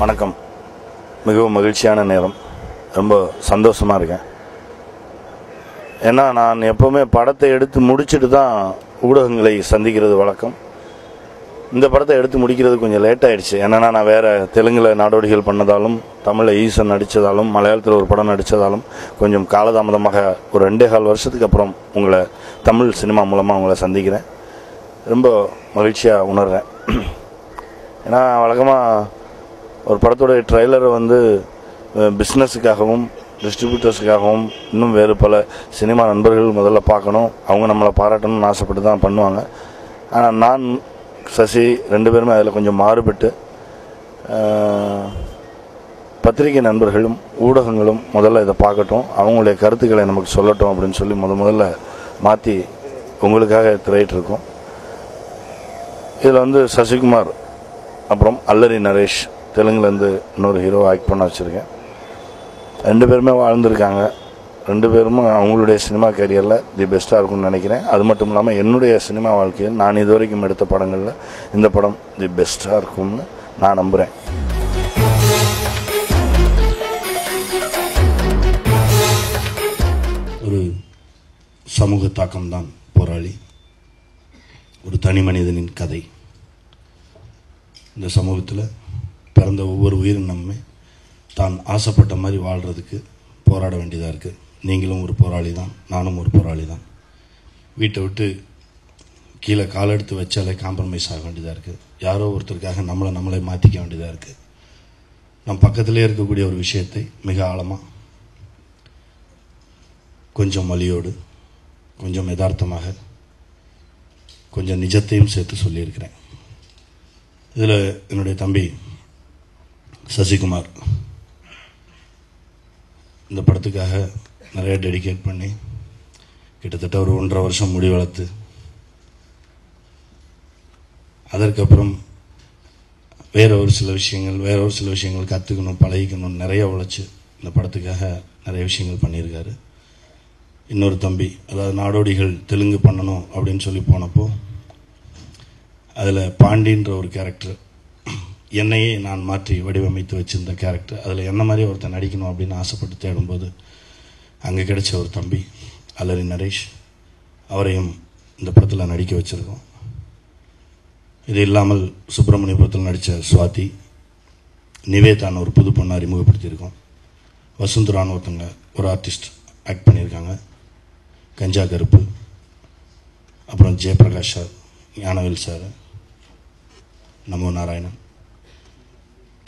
வணக்கம். மிகவும் மகிழ்ச்சியான நேரம். ரொம்ப சந்தோஷமாக இருக்கேன். ஏன்னா நான் எப்போவுமே படத்தை எடுத்து முடிச்சுட்டு தான் ஊடகங்களை சந்திக்கிறது வழக்கம். இந்த படத்தை எடுத்து முடிக்கிறது கொஞ்சம் லேட் ஆகிடுச்சு. ஏன்னா நான் வேறு தெலுங்கில் நாடோடிகள் பண்ணதாலும், தமிழில் ஈசன் நடித்ததாலும், மலையாளத்தில் ஒரு படம் நடித்ததாலும் கொஞ்சம் காலதாமதமாக ஒரு 2.25 வருஷத்துக்கு அப்புறம் உங்களை தமிழ் சினிமா மூலமாக உங்களை சந்திக்கிறேன். ரொம்ப மகிழ்ச்சியாக உணர்றேன். ஏன்னா வழக்கமாக ஒரு படத்தோடைய ட்ரெய்லரை பிஸ்னஸுக்காகவும் டிஸ்ட்ரிபியூட்டர்ஸுக்காகவும் இன்னும் வேறு பல சினிமா நண்பர்கள் முதல்ல பார்க்கணும், அவங்க நம்மளை பாராட்டணும்னு ஆசைப்பட்டு தான் பண்ணுவாங்க. ஆனால் நான் சசி 2 பேருமே அதில் கொஞ்சம் மாறுபட்டு பத்திரிகை நண்பர்களும் ஊடகங்களும் முதல்ல இதை பார்க்கட்டும், அவங்களுடைய கருத்துக்களை நமக்கு சொல்லட்டும் அப்படின்னு சொல்லி முதல்ல மாற்றி உங்களுக்காக திரையிட்டிருக்கோம். இதில் சசிகுமார், அப்புறம் அல்லரி நரேஷ், தெலுங்குலேருந்து இன்னொரு ஹீரோ ஆக்ட் பண்ண வச்சுருக்கேன். 2 பேருமே வாழ்ந்துருக்காங்க. 2 பேரும் அவங்களுடைய சினிமா கேரியரில் தி பெஸ்ட்டாக இருக்கும்னு நினைக்கிறேன். அது மட்டும் இல்லாமல் என்னுடைய சினிமா வாழ்க்கையில் நான் இது வரைக்கும் எடுத்த படங்களில் இந்த படம் தி பெஸ்ட்டாக இருக்கும்னு நான் நம்புகிறேன். ஒரு சமூக தாக்கம்தான் போராளி, ஒரு தனி மனிதனின் கதை. இந்த சமூகத்தில் பிறந்த ஒவ்வொரு உயிரினமுமே தான் ஆசைப்பட்ட மாதிரி வாழ்கிறதுக்கு போராட வேண்டியதாக இருக்குது. நீங்களும் ஒரு போராளி தான், நானும் ஒரு போராளி தான். வீட்டை விட்டு கீழே கால் எடுத்து வச்சாலே காம்ப்ரமைஸ் ஆக வேண்டியதாக இருக்குது. யாரோ ஒருத்தருக்காக நம்மளே மாற்றிக்க வேண்டியதாக இருக்குது. நம் பக்கத்திலே இருக்கக்கூடிய ஒரு விஷயத்தை மிக ஆழமாக, கொஞ்சம் வலியோடு, கொஞ்சம் யதார்த்தமாக, கொஞ்சம் நிஜத்தையும் சேர்த்து சொல்லியிருக்கிறேன். இதில் என்னுடைய தம்பி சசிகுமார் இந்த படத்துக்காக நிறைய டெடிகேட் பண்ணி கிட்டத்தட்ட ஒரு 1.5 வருஷம் முடி வளர்த்து, அதற்கப்புறம் வேற ஒரு சில விஷயங்கள் கற்றுக்கணும், பழகிக்கணும், நிறைய உழைச்சி இந்த படத்துக்காக நிறைய விஷயங்கள் பண்ணியிருக்காரு. இன்னொரு தம்பி, அதாவது நாடோடிகள் தெலுங்கு பண்ணணும் அப்படின்னு சொல்லி போனப்போ அதில் பாண்டின்ற ஒரு கேரக்டர், என்னையே நான் மாற்றி வடிவமைத்து வச்சிருந்த கேரக்டர், அதில் என்ன மாதிரி ஒருத்தர் நடிக்கணும் அப்படின்னு ஆசைப்பட்டு தேடும்போது அங்கே கிடைச்ச ஒரு தம்பி அல்லரி நரேஷ், அவரையும் இந்த படத்தில் நடிக்க வச்சுருக்கோம். இது இல்லாமல் சுப்பிரமணியபுரத்தில் நடித்த சுவாதி, நிவேதான்னு ஒரு புது பொண்ணை அறிமுகப்படுத்தியிருக்கோம். வசுந்தரான்னு ஒருத்தங்க ஒரு ஆர்டிஸ்ட் ஆக்ட் பண்ணியிருக்காங்க. கஞ்சா கருப்பு, அப்புறம் ஜெயபிரகாஷ் சார், ஞானவேல் சார், நமோ நாராயணன்.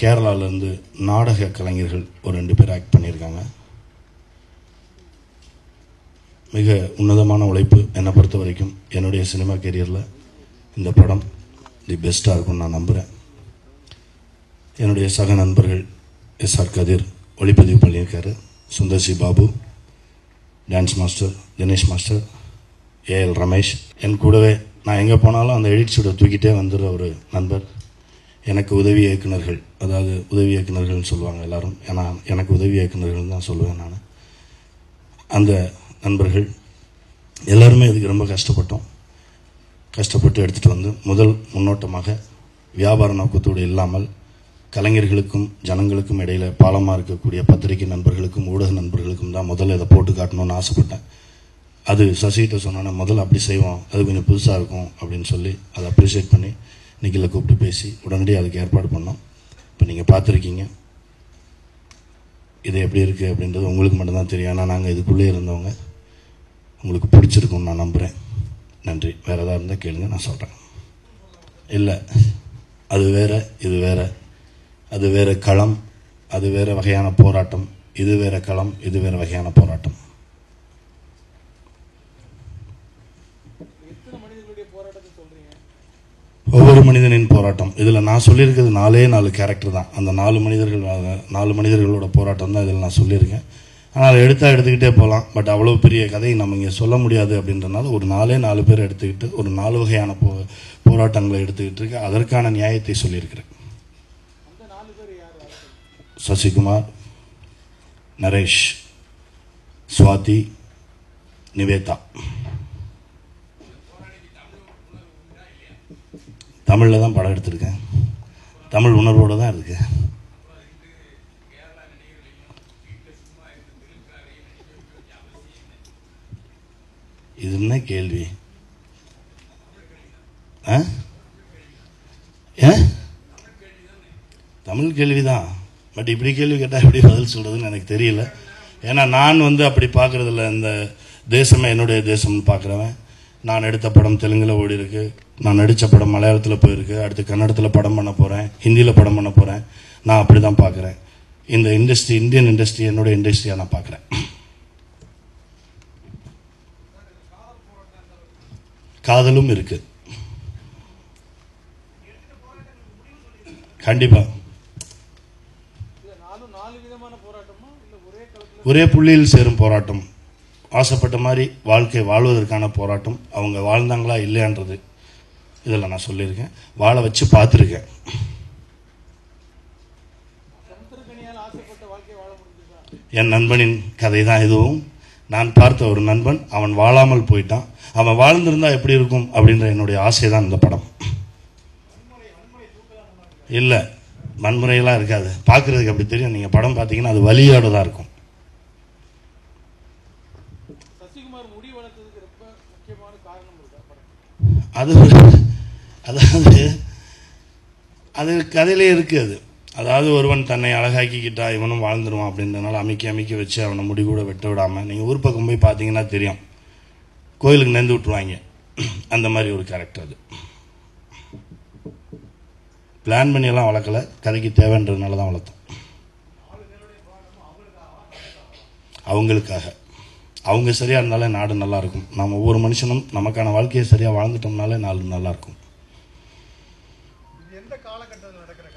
கேரளாவிலேருந்து நாடக கலைஞர்கள் ஒரு 2 பேர் ஆக்ட் பண்ணியிருக்காங்க. மிக உன்னதமான உழைப்பு. என்னை பொறுத்த வரைக்கும் என்னுடைய சினிமா கேரியரில் இந்த படம் தி பெஸ்ட்டாக இருக்கும்னு நான் நம்புகிறேன். என்னுடைய சக நண்பர்கள் எஸ்ஆர் கதிர் ஒளிப்பதிவு பண்ணியிருக்காரு, Sundar C Babu dance master, Dinesh master, AL Ramesh, என் கூடவே நான் எங்கே போனாலும் அந்த எடிட் ஷூட்டை தூக்கிட்டே வந்துடுற ஒரு நண்பர். எனக்கு உதவி இயக்குநர்கள், அதாவது உதவி இயக்குநர்கள்னு சொல்லுவாங்க எல்லாரும், ஏன்னா எனக்கு உதவி இயக்குநர்கள் தான் சொல்லுவேன் நான். அந்த நண்பர்கள் எல்லாருமே இதுக்கு ரொம்ப கஷ்டப்பட்டு எடுத்துகிட்டு வந்து முதல் முன்னோட்டமாக வியாபார நோக்கத்தோடு இல்லாமல் கலைஞர்களுக்கும் ஜனங்களுக்கும் இடையில் பாலமாக இருக்கக்கூடிய பத்திரிகை நண்பர்களுக்கும் ஊடக நண்பர்களுக்கும் தான் முதல்ல இதை போட்டு காட்டணும்னு ஆசைப்பட்டேன். அது சசிகிட்ட சொன்னோன்னா முதல்ல அப்படி செய்வோம், அது கொஞ்சம் புதுசாக இருக்கும் அப்படின்னு சொல்லி அதை அப்ரிஷியேட் பண்ணி நிக்கில கூப்பிட்டு பேசி உடனடியாக அதுக்கு ஏற்பாடு பண்ணோம். இப்போ நீங்கள் பார்த்துருக்கீங்க. இது எப்படி இருக்குது அப்படின்றது உங்களுக்கு மட்டும்தான் தெரியும். ஆனால் நாங்கள் இதுக்குள்ளே இருந்தவங்க, உங்களுக்கு பிடிச்சிருக்கும்னு நான் நம்புகிறேன். நன்றி. வேறு எதாவது இருந்தால் கேளுங்க, நான் சொல்கிறேன். இல்லை, அது வேறு, இது வேறு. அது வேறு களம், அது வேறு வகையான போராட்டம். இது வேறு களம், இது வேறு வகையான போராட்டம். ஒவ்வொரு மனிதனின் போராட்டம். இதில் நான் சொல்லியிருக்கிறது 4 கேரக்டர் தான். அந்த 4 மனிதர்களோட போராட்டம் தான் இதில் நான் சொல்லியிருக்கேன். ஆனால் எடுத்துக்கிட்டே போகலாம். பட் அவ்வளோ பெரிய கதையை நம்ம இங்கே சொல்ல முடியாது அப்படின்றனால ஒரு 4 பேர் எடுத்துக்கிட்டு ஒரு 4 வகையான போராட்டங்களை எடுத்துக்கிட்டு இருக்க, அதற்கான நியாயத்தை சொல்லியிருக்கிறேன். சசிகுமார், நரேஷ், சுவாதி, நிவேதா. தமிழில் தான் படம் எடுத்திருக்கேன். தமிழ் உணர்வோடு தான் இருக்குது. இது என்ன கேள்வி? தமிழ் கேள்விதான். பட் இப்படி கேள்வி கேட்டால் எப்படி பதில் சொல்றதுன்னு எனக்கு தெரியல. ஏன்னா நான் அப்படி பார்க்கறதில்ல. இந்த தேசமே என்னுடைய தேசம்னு பார்க்குறவன். நான் எடுத்த படம் தெலுங்குல ஓடி இருக்கு, நான் நடித்த படம் மலையாளத்தில் போயிருக்கு, அடுத்து கன்னடத்தில் படம் பண்ண போகிறேன், ஹிந்தியில் படம் பண்ண போகிறேன். நான் அப்படி தான் பார்க்குறேன். இந்த இண்டஸ்ட்ரி, இந்தியன் இண்டஸ்ட்ரி என்னுடைய இண்டஸ்ட்ரியாக நான் பார்க்குறேன். காதலும் இருக்கு கண்டிப்பா. ஒரே புள்ளியில் சேரும் போராட்டம், ஆசைப்பட்ட மாதிரி வாழ்க்கை வாழ்வதற்கான போராட்டம். அவங்க வாழ்ந்தாங்களா இல்லையான்றது இதெல்லாம் நான் சொல்லியிருக்கேன், வாழ வச்சு பார்த்துருக்கேன். என் நண்பனின் கதை தான் இதுவும். நான் பார்த்த ஒரு நண்பன், அவன் வாழாமல் போயிட்டான். அவன் வாழ்ந்திருந்தா எப்படி இருக்கும் அப்படின்ற என்னுடைய ஆசை தான் இந்த படம். இல்லை, வன்முறையெல்லாம் இருக்காது. பார்க்கறதுக்கு அப்படி தெரியும். நீங்கள் படம் பார்த்தீங்கன்னா அது வலியோடு தான் இருக்கும். அதாவது அது கதையிலே இருக்கு. அதாவது ஒருவன் தன்னை அழகாக்கிக்கிட்டா இவனும் வாழ்ந்துருவான் அப்படின்றனால அமைக்கி வச்சு அவனை முடி கூட வெட்ட விடாமல், நீங்கள் ஊர் பக்கம் போய் பார்த்தீங்கன்னா தெரியும், கோயிலுக்கு நெந்து விட்டுருவாங்க. அந்த மாதிரி ஒரு கேரக்டர். அது பிளான் பண்ணியெல்லாம் வளர்க்கல, கதைக்கு தேவைன்றதுனால தான் வளர்த்தோம். அவங்களுக்காக. அவங்க சரியாக இருந்தாலே நாடு நல்லா இருக்கும். நம்ம ஒவ்வொரு மனுஷனும் நமக்கான வாழ்க்கையை சரியாக வாழ்ந்துட்டோம்னாலே நாடு நல்லா இருக்கும்.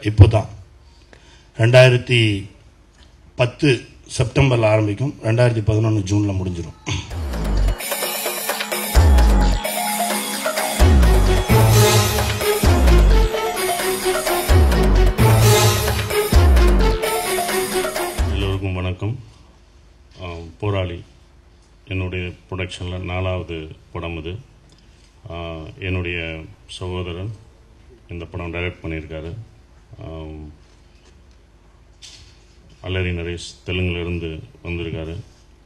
இப்போ தான் 2010 செப்டம்பரில் ஆரம்பிக்கும், 2011 ஜூனில் முடிஞ்சிடும். எல்லோருக்கும் வணக்கம். போராளி என்னுடைய ப்ரொடக்ஷனில் 4வது படம் இது. என்னுடைய சகோதரன் இந்த படம் டைரக்ட் பண்ணியிருக்காரு. அல்லரி நரேஷ் தெலுங்குலேருந்து வந்திருக்காரு.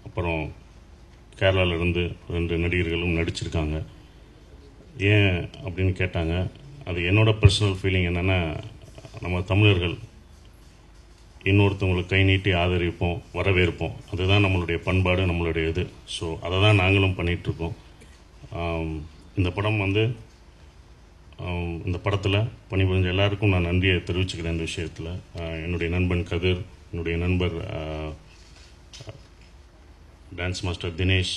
அப்புறம் கேரளாவிலேருந்து 2 நடிகர்களும் நடிச்சிருக்காங்க. ஏன் அப்படின்னு கேட்டாங்க. அது என்னோட பர்சனல் ஃபீலிங் என்னென்னா, நம்ம தமிழர்கள் இன்னொருத்தவங்களுக்கு கை நீட்டி ஆதரிப்போம், வரவேற்போம். அதுதான் நம்மளுடைய பண்பாடு, நம்மளுடைய இது. ஸோ அதை தான் நாங்களும் பண்ணிகிட்ருக்கோம். இந்த படம் இந்த படத்தில் பணிபுரிஞ்ச எல்லாருக்கும் நான் நன்றியை தெரிவிச்சுக்கிறேன். இந்த விஷயத்தில் என்னுடைய நண்பன் கதிர், என்னுடைய நண்பர் டான்ஸ் மாஸ்டர் தினேஷ்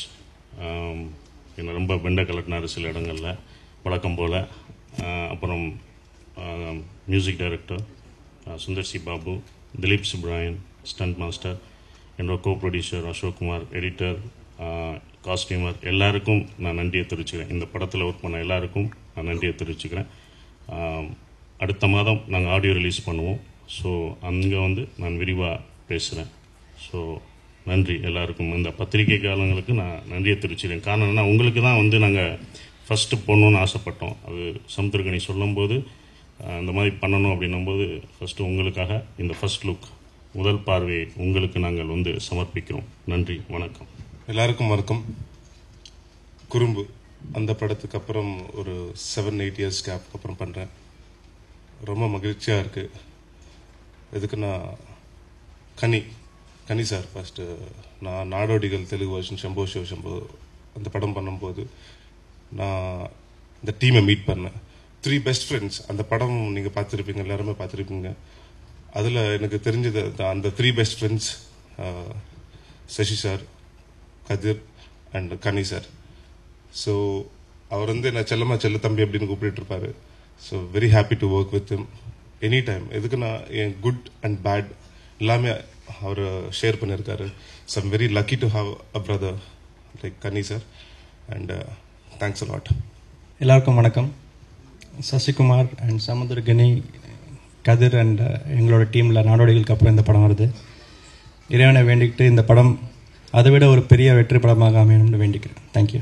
என்னை ரொம்ப பெண்டை கலட்டினார் சில இடங்களில் வழக்கம் போல். அப்புறம் music director Sundar C Babu, Dhilip Subbarayan stunt master, என்னோட co producer Ashok Kumar, editor, costumer, எல்லாருக்கும் நான் நன்றியை தெரிவிச்சுக்கிறேன். இந்த படத்தில் ஒர்க் பண்ண எல்லாருக்கும் நான் நன்றியை தெரிவிச்சுக்கிறேன். அடுத்த மாதம் நாங்கள் ஆடியோ ரிலீஸ் பண்ணுவோம். ஸோ அங்கே நான் விரிவாக பேசுகிறேன். ஸோ நன்றி எல்லாருக்கும். இந்த பத்திரிகைக்காரங்களுக்கு நான் நன்றியை தெரிவிச்சுக்கிறேன். காரணம் என்னன்னா, உங்களுக்கு தான் நாங்கள் ஃபஸ்ட்டு போடணுன்னு ஆசைப்பட்டோம். அது சமுத்திரக்கனி சொல்லும்போது இந்த மாதிரி பண்ணணும் அப்படின்னும்போது ஃபஸ்ட்டு உங்களுக்காக இந்த ஃபஸ்ட் லுக், முதல் பார்வையை உங்களுக்கு நாங்கள் சமர்ப்பிக்கிறோம். நன்றி, வணக்கம். எல்லாருக்கும் வணக்கம். குறும்பு அந்த படத்துக்கு அப்புறம் ஒரு 7-8 இயர்ஸ் கேப்க்கு அப்புறம் பண்ணுறேன். ரொம்ப மகிழ்ச்சியாக இருக்குது. எதுக்குன்னா, கனி சார் ஃபஸ்ட்டு நான் நாடோடிகள் தெலுங்கு வருஷன் ஷம்போ அந்த படம் பண்ணும்போது நான் இந்த டீமை மீட் பண்ணேன். 3 பெஸ்ட் ஃப்ரெண்ட்ஸ். அந்த படம் நீங்கள் பார்த்துருப்பீங்க, எல்லாருமே பார்த்துருப்பீங்க. அதில் எனக்கு தெரிஞ்சது அந்த 3 best friends Sasi sir, Kathir and Kani sir. So அவர் என்ன செல்ல தம்பி அப்படின்னு கூப்பிட்டு இருப்பாரு. So very happy to work with him any time. எதுக்குன்னா, என் குட் அண்ட் பேட் எல்லாமே அவர் ஷேர் பண்ணியிருக்காரு. So I'm very lucky to have a brother like Kani sir. And thanks a lot. எல்லாருக்கும் வணக்கம். சசிகுமார் அண்ட் சமுத்திரகனி, கதிர் அண்ட் எங்களோட டீமில் நாடோடிகளுக்கு அப்புறம் இந்த படம் வருது. இறைவனை வேண்டிக்கிட்டு இந்த படம் அதை விட ஒரு பெரிய வெற்றி படமாக அமையணும்னு வேண்டிக்கிறேன். தேங்க்யூ.